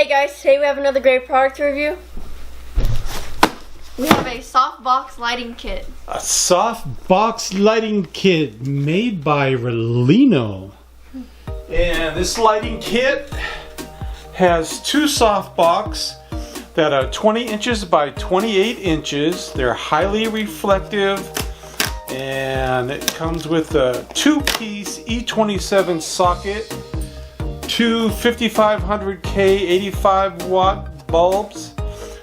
Hey guys, today we have another great product to review. We have a softbox lighting kit. A softbox lighting kit made by RALENO. And this lighting kit has two softbox that are 20 inches by 28 inches. They're highly reflective, and it comes with a two-piece E27 socket, two 5500K 85 watt bulbs.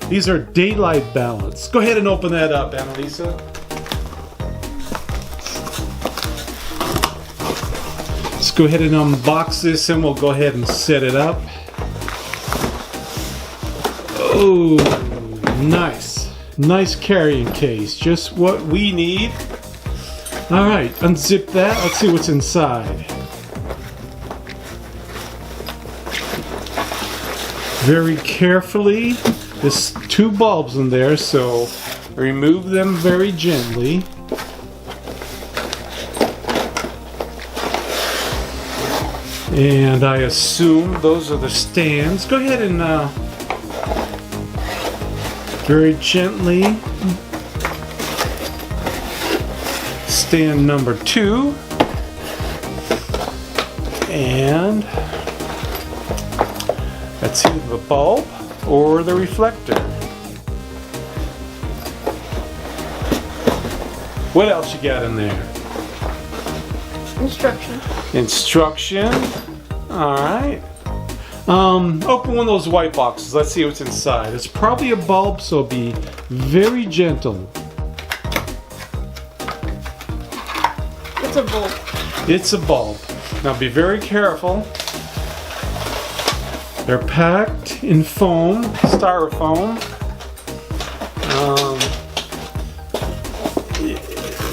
These are daylight balanced. Go ahead and open that up, Annalisa. Let's go ahead and unbox this and we'll go ahead and set it up. Oh, nice. Nice carrying case. Just what we need. Alright, unzip that. Let's see what's inside. Very carefully. There's two bulbs in there, so remove them very gently. And I assume those are the stands. Go ahead and very gently stand number 2, and that's either the bulb or the reflector. What else you got in there? Instruction. Alright. Open one of those white boxes. Let's see what's inside. It's probably a bulb, so be very gentle. It's a bulb. It's a bulb. Now be very careful. They're packed in foam, styrofoam.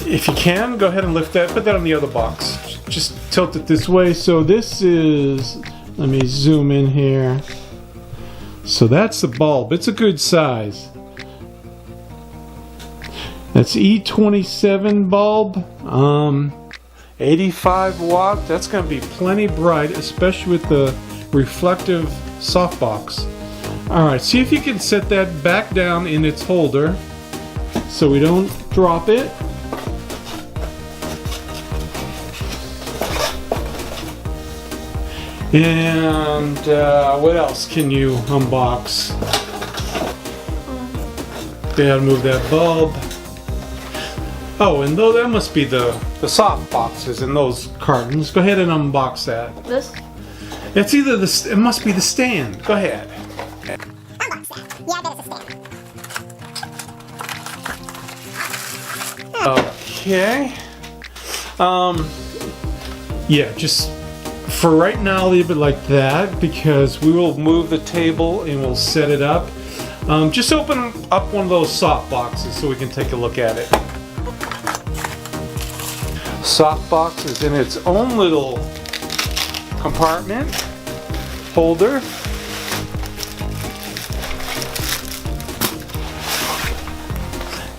If you can, go ahead and lift that, put that on the other box. Just tilt it this way. So this is, let me zoom in here. So that's the bulb. It's a good size. That's E27 bulb. 85 watt. That's going to be plenty bright, especially with the reflective softbox. Alright, see if you can set that back down in its holder so we don't drop it. And what else can you unbox? Gotta move that bulb. Oh, and though that must be the soft boxes in those cartons. Go ahead and unbox that. This? It's either it must be the stand. Go ahead. Okay. Yeah, just for right now, leave it like that because we will move the table and we'll set it up. Just open up one of those soft boxes so we can take a look at it. Softbox is in its own little compartment holder.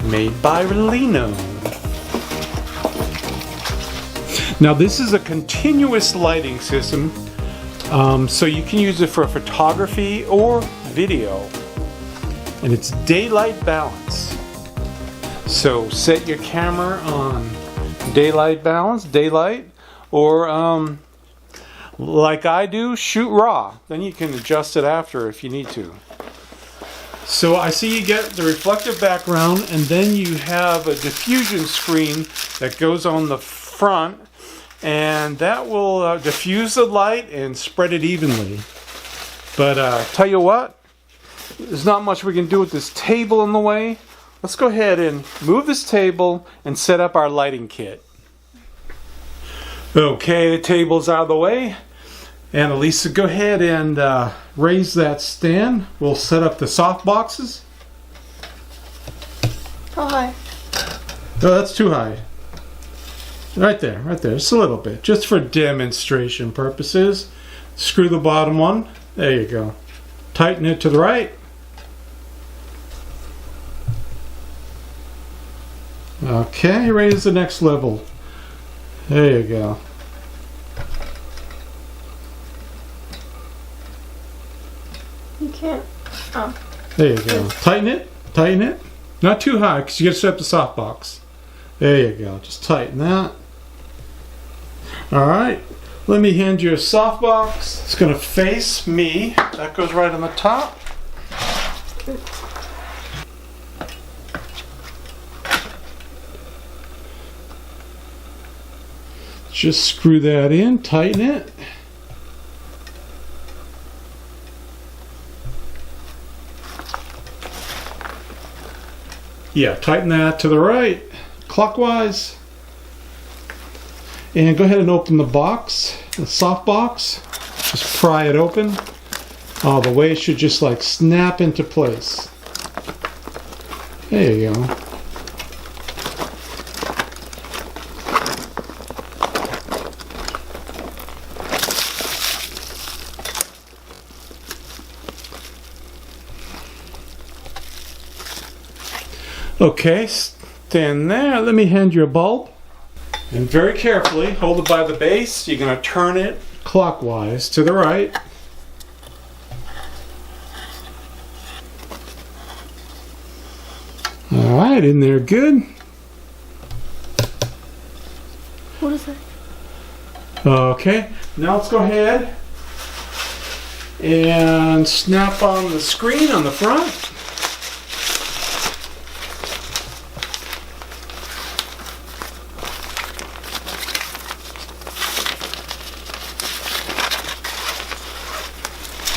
Made by RALENO. Now this is a continuous lighting system, so you can use it for photography or video, and it's daylight balance. So set your camera on daylight balance, or like I do, shoot raw. Then you can adjust it after if you need to. So I see you get the reflective background, and then you have a diffusion screen that goes on the front, and that will diffuse the light and spread it evenly. But tell you what, there's not much we can do with this table in the way. Let's go ahead and move this table and set up our lighting kit. Okay, the table's out of the way. Annalisa, go ahead and raise that stand. We'll set up the soft boxes. How high? Oh, that's too high. Right there, just a little bit, just for demonstration purposes. Screw the bottom one. There you go. Tighten it to the right. Okay, raise the next level. There you go. can't. Oh. There you go. Tighten it. Tighten it. Not too high because you got to set up the softbox. There you go. Just tighten that. All right. Let me hand you a softbox. It's going to face me. That goes right on the top. Just screw that in, tighten it. Yeah, tighten that to the right, clockwise. And go ahead and open the box, the soft box. Just pry it open. Oh, the way it should just like snap into place. There you go. Okay, stand there. Let me hand you a bulb. And very carefully, hold it by the base. You're going to turn it clockwise to the right. All right, in there good. What is that? Okay, now let's go ahead and snap on the screen on the front.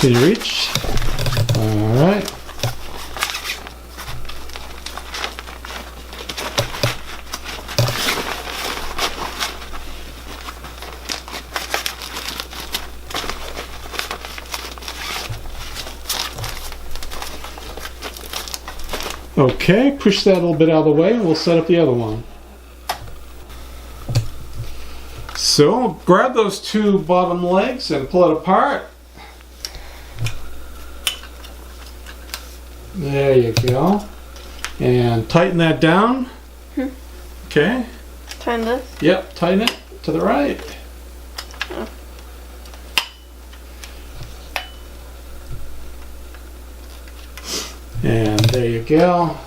Can you reach? All right. Okay, push that a little bit out of the way and we'll set up the other one. So grab those two bottom legs and pull it apart. There you go. And tighten that down. Okay. Tighten this? Yep, tighten it to the right. Oh. And there you go.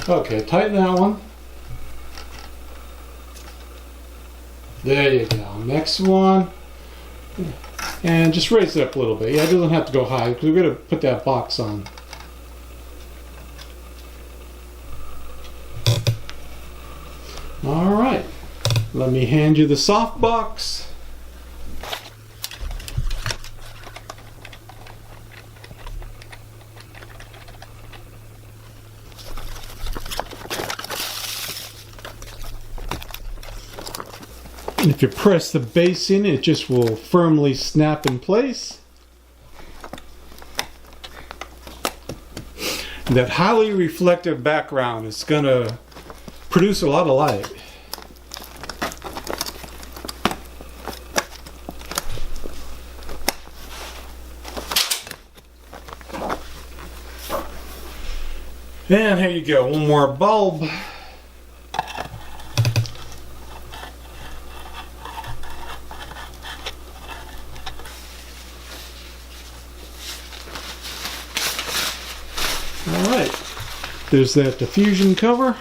Okay, tighten that one. There you go. Next one. And just raise it up a little bit. Yeah, it doesn't have to go high because we're going to put that box on. All right. Let me hand you the soft box. If you press the base in, it just will firmly snap in place. And that highly reflective background is going to produce a lot of light. And here you go, one more bulb. Alright, there's that diffusion cover.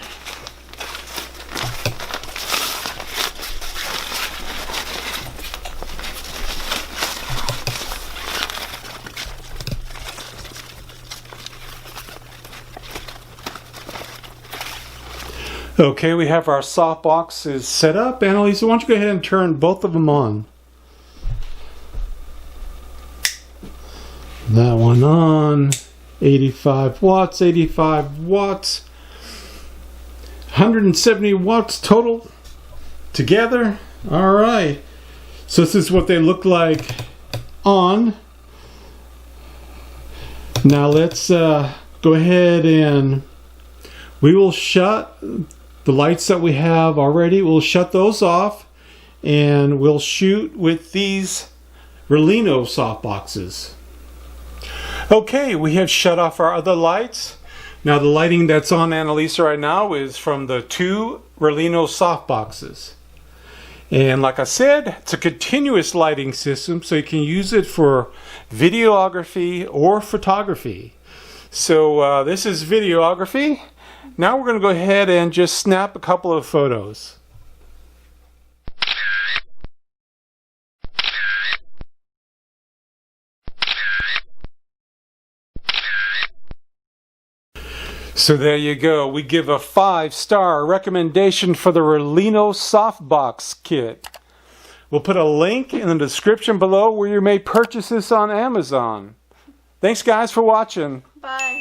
Okay, we have our soft boxes set up. Annalisa, why don't you go ahead and turn both of them on? That one on. 85 watts, 85 watts. 170 watts total together. All right. So this is what they look like on. Now let's go ahead and we will shut the lights that we have already. We'll shut those off and we'll shoot with these RALENO softboxes. Okay, we have shut off our other lights. Now the lighting that's on Annalisa right now is from the two RALENO softboxes. And like I said, it's a continuous lighting system, so you can use it for videography or photography. So this is videography. Now we're going to go ahead and just snap a couple of photos. So there you go. We give a 5-star recommendation for the RALENO Softbox kit. We'll put a link in the description below where you may purchase this on Amazon. Thanks guys for watching. Bye.